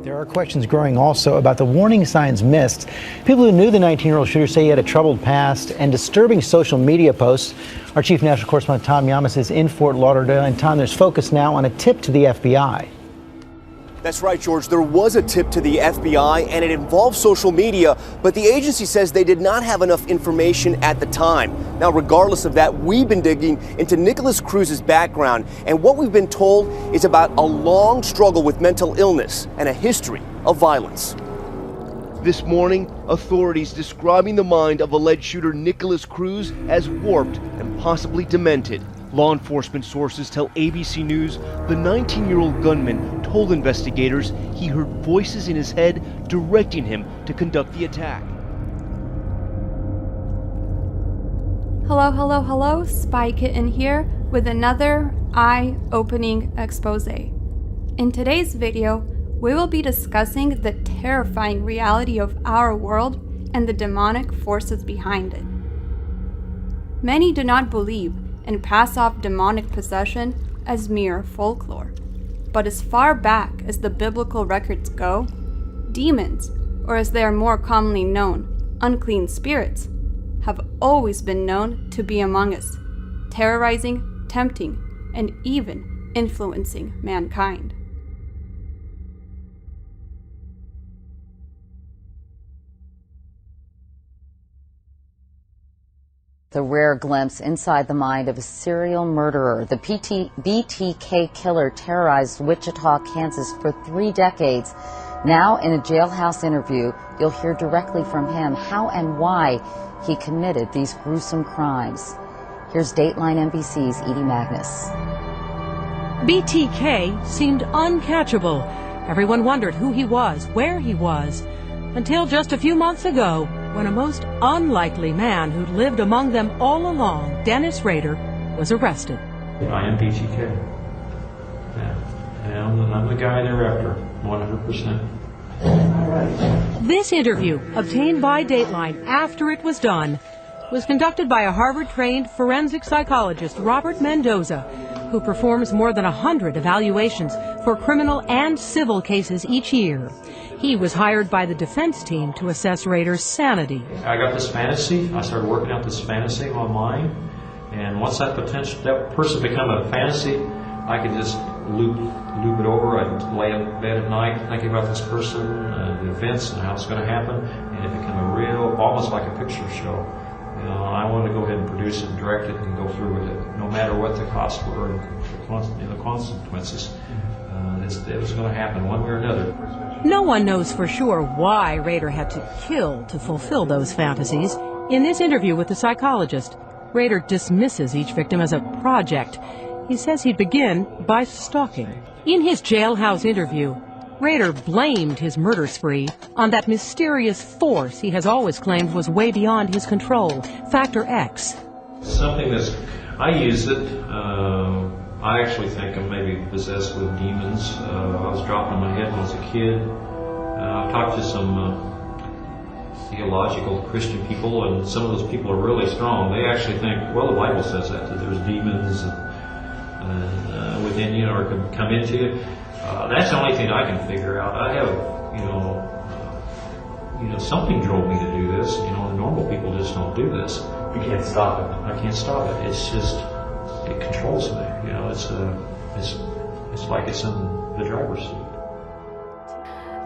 There are questions growing also about the warning signs missed. People who knew the 19-year-old shooter say he had a troubled past and disturbing social media posts. Our chief national correspondent Tom Yamas is in Fort Lauderdale. And Tom, there's focus now on a tip to the FBI. That's right, George. There was a tip to the FBI, and it involved social media, but the agency says they did not have enough information at the time. Now, regardless of that, we've been digging into Nikolas Cruz's background, and what we've been told is about a long struggle with mental illness and a history of violence. This morning, authorities describing the mind of alleged shooter Nikolas Cruz as warped and possibly demented. Law enforcement sources tell ABC News the 19-year-old gunman told investigators he heard voices in his head directing him to conduct the attack. Hello, Spy Kitten here with another eye-opening expose. In today's video, we will be discussing the terrifying reality of our world and the demonic forces behind it. Many do not believe and pass off demonic possession as mere folklore. But as far back as the biblical records go, demons, or as they are more commonly known, unclean spirits, have always been known to be among us, terrorizing, tempting, and even influencing mankind. The rare glimpse inside the mind of a serial murderer. The BTK killer terrorized Wichita, Kansas for 3 decades. Now, in a jailhouse interview, you'll hear directly from him how and why he committed these gruesome crimes. Here's Dateline NBC's Edie Magnus. BTK seemed uncatchable. Everyone wondered who he was, where he was, until just a few months ago, when a most unlikely man who'd lived among them all along, Dennis Rader, was arrested. I am BTK. Yeah. And I'm the guy they're after, 100%. This interview, obtained by Dateline after it was done, was conducted by a Harvard-trained forensic psychologist, Robert Mendoza, who performs more than 100 evaluations for criminal and civil cases each year. He was hired by the defense team to assess Rader's sanity. I got this fantasy. I started working out this fantasy online, and once that person become a fantasy, I could just loop it over. I'd lay in bed at night thinking about this person, the events, and how it's going to happen, and it became a real, almost like a picture show. You know, I wanted to go ahead and produce it, direct it, and go through with it, no matter what the costs were and the consequences. It was going to happen one way or another. No one knows for sure why Rader had to kill to fulfill those fantasies. In this interview with the psychologist, Rader dismisses each victim as a project. He says he'd begin by stalking. In his jailhouse interview, Rader blamed his murder spree on that mysterious force he has always claimed was way beyond his control, Factor X. Something I use it. I actually think I'm maybe possessed with demons. I was dropping on my head when I was a kid. I've talked to some theological Christian people, and some of those people are really strong. They actually think, well, the Bible says that there's demons within you or can come into you. That's the only thing I can figure out. I have, something drove me to do this. Normal people just don't do this. You can't stop it. I can't stop it. It's just, it controls me. It's like it's in the driver's seat.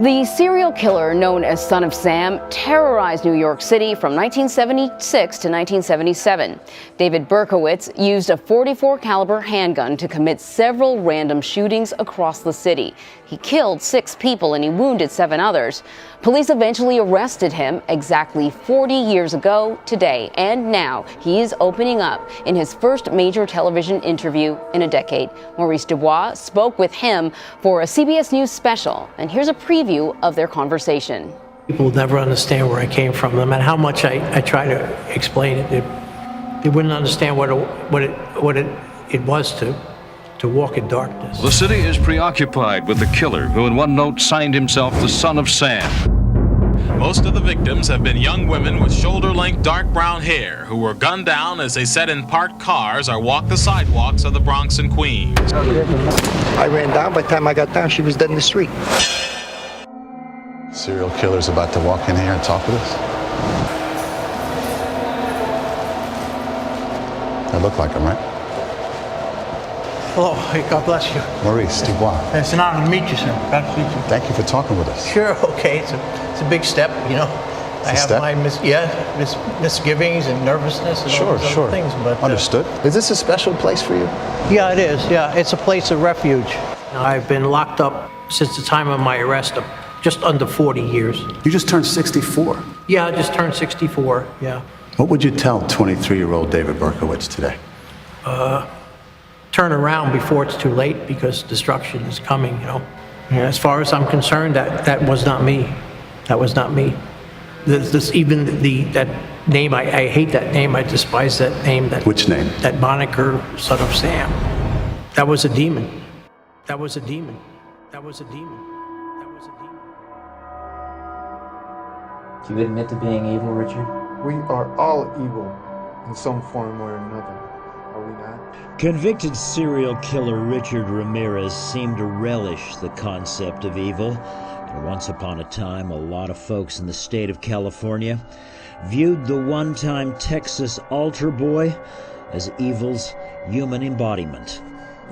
The serial killer known as Son of Sam terrorized New York City from 1976 to 1977. David Berkowitz used a .44 caliber handgun to commit several random shootings across the city. He killed 6 people and he wounded 7 others. Police eventually arrested him exactly 40 years ago today, and now he is opening up in his first major television interview in a decade. Maurice Dubois spoke with him for a CBS News special, and here's a preview of their conversation. People will never understand where I came from, no matter how much I try to explain it. They wouldn't understand what it was to walk in darkness. The city is preoccupied with the killer who in one note signed himself the Son of Sam. Most of the victims have been young women with shoulder-length dark brown hair who were gunned down as they sat in parked cars or walked the sidewalks of the Bronx and Queens. I ran down. By the time I got down, she was dead in the street. Serial killer's about to walk in here and talk with us? I look like him, right? Hello, hey, God bless you. Maurice Dubois. It's an honor to meet you, sir. Glad to meet you. Thank you for talking with us. Sure, okay. It's a big step, you know. I have my misgivings and nervousness and all those other things. But understood. Is this a special place for you? Yeah, it is. Yeah, it's a place of refuge. I've been locked up since the time of my arrest, just under 40 years. You just turned 64. Yeah, I just turned 64. Yeah. What would you tell 23-year-old David Berkowitz today? Turn around before it's too late, because destruction is coming. You know. As far as I'm concerned, that was not me. That was not me. That name, I hate that name. I despise that name. Which name? That moniker, Son of Sam. That was a demon. That was a demon. That was a demon. That was a demon. Do you admit to being evil, Richard? We are all evil in some form or another, are we not? Convicted serial killer Richard Ramirez seemed to relish the concept of evil. And once upon a time, a lot of folks in the state of California viewed the one-time Texas altar boy as evil's human embodiment.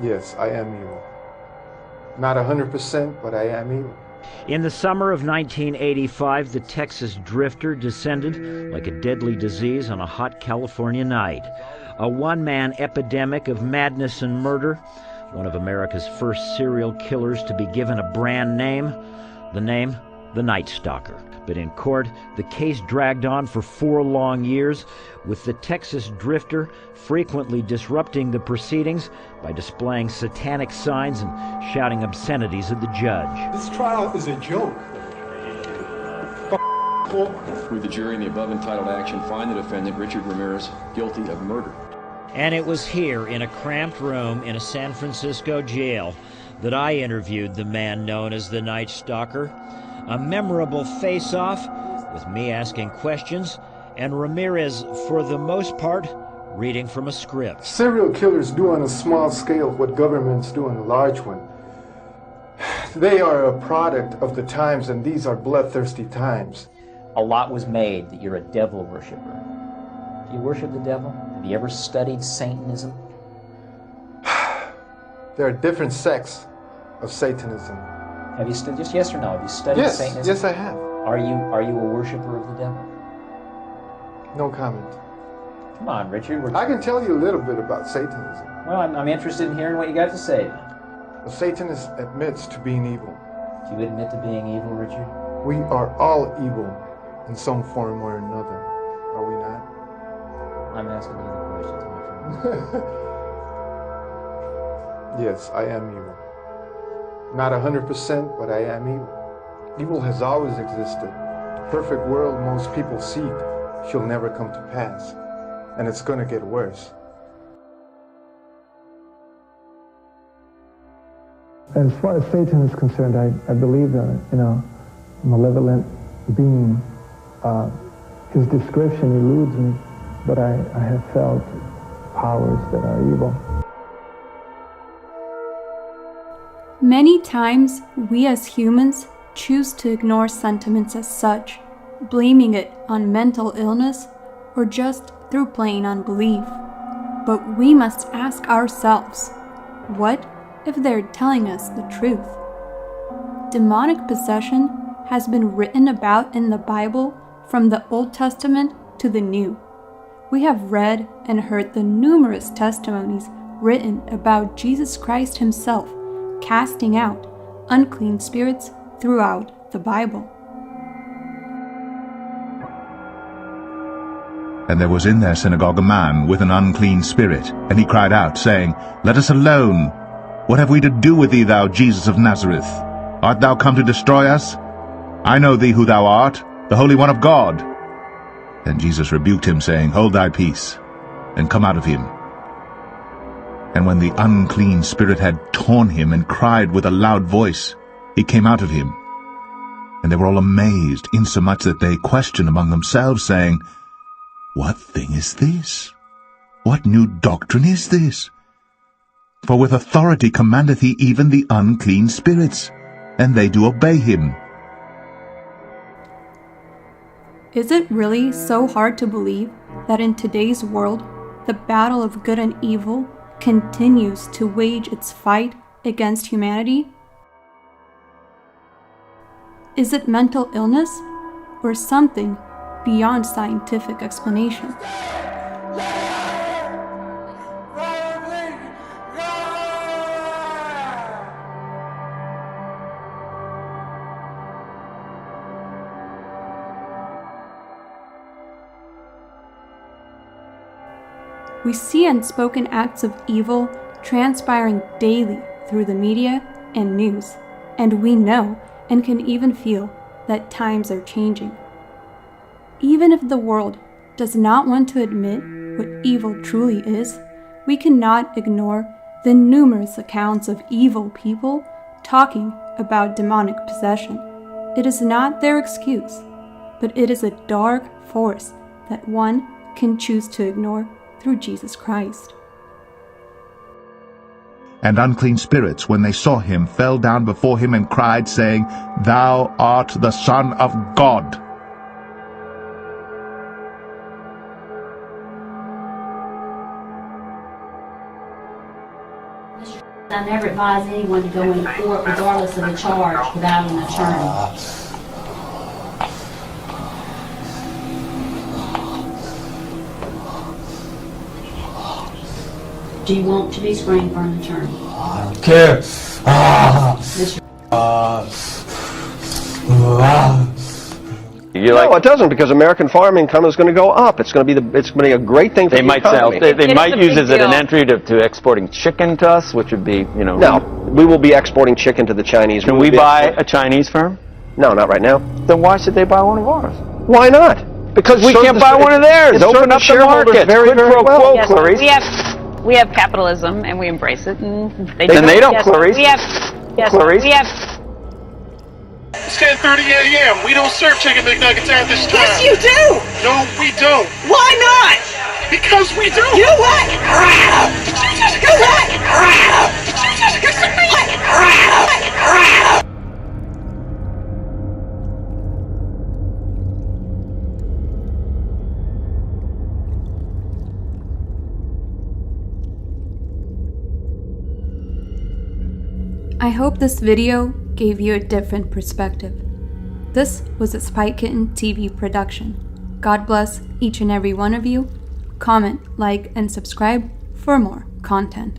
Yes, I am evil. Not 100%, but I am evil. In the summer of 1985, the Texas drifter descended like a deadly disease on a hot California night. A one-man epidemic of madness and murder, one of America's first serial killers to be given a brand name, the name, the Night Stalker. But in court, the case dragged on for 4 long years, with the Texas drifter frequently disrupting the proceedings by displaying satanic signs and shouting obscenities at the judge. This trial is a joke. With the jury in the above entitled action, find the defendant, Richard Ramirez, guilty of murder. And it was here, in a cramped room in a San Francisco jail, that I interviewed the man known as the Night Stalker. A memorable face-off, with me asking questions, and Ramirez, for the most part, reading from a script. Serial killers do on a small scale what governments do on a large one. They are a product of the times, and these are bloodthirsty times. A lot was made that you're a devil worshiper. Do you worship the devil? Have you ever studied Satanism? There are different sects of Satanism. Have you studied, just yes or no, have you studied Satanism? Yes, I have. Are you a worshiper of the devil? No comment. Come on, Richard. I can tell you a little bit about Satanism. Well, I'm interested in hearing what you got to say. A Satanist admits to being evil. Do you admit to being evil, Richard? We are all evil in some form or another, are we not? I'm asking you the questions, my friend. Yes, I am evil. Not 100%, but I am evil. Evil has always existed. The perfect world most people seek shall never come to pass, and it's going to get worse. As far as Satan is concerned, I believe in a malevolent being. His description eludes me, but I have felt powers that are evil. Many times, we as humans choose to ignore sentiments as such, blaming it on mental illness or just through plain unbelief. But we must ask ourselves, what if they're telling us the truth? Demonic possession has been written about in the Bible from the Old Testament to the New. We have read and heard the numerous testimonies written about Jesus Christ himself casting out unclean spirits throughout the Bible. And there was in their synagogue a man with an unclean spirit, and he cried out, saying, Let us alone. What have we to do with thee, thou Jesus of Nazareth? Art thou come to destroy us? I know thee who thou art, the Holy One of God. Then Jesus rebuked him, saying, Hold thy peace, and come out of him. And when the unclean spirit had torn him and cried with a loud voice, he came out of him. And they were all amazed, insomuch that they questioned among themselves, saying, What thing is this? What new doctrine is this? For with authority commandeth he even the unclean spirits, and they do obey him. Is it really so hard to believe that in today's world, the battle of good and evil continues to wage its fight against humanity? Is it mental illness or something beyond scientific explanation? We see unspoken acts of evil transpiring daily through the media and news, and we know and can even feel that times are changing. Even if the world does not want to admit what evil truly is, we cannot ignore the numerous accounts of evil people talking about demonic possession. It is not their excuse, but it is a dark force that one can choose to ignore through Jesus Christ. And unclean spirits, when they saw him, fell down before him and cried, saying, Thou art the Son of God. I never advise anyone to go into court regardless of the charge without an attorney. Do you want to be screened for an attorney? I don't care. No, it doesn't, because American farm income is going to go up. It's going to be a great thing for the economy. They might use it as an entry to exporting chicken to us, which would be, No, we will be exporting chicken to the Chinese. Can we buy a Chinese firm? No, not right now. Then why should they buy one of ours? Why not? Because we can't buy one of theirs. Open up the market. Very, very well. Yes, we have capitalism and we embrace it, and they don't, yes, Clarice. We have, yes, Clarice. we have. It's 10:30 a.m. We don't serve chicken McNuggets at this time. Yes, you do. No, we don't. Why not? Because we do. You what? Did you just go what? Did you just go what? I hope this video gave you a different perspective. This was a Spike Kitten TV production. God bless each and every one of you. Comment, like, and subscribe for more content.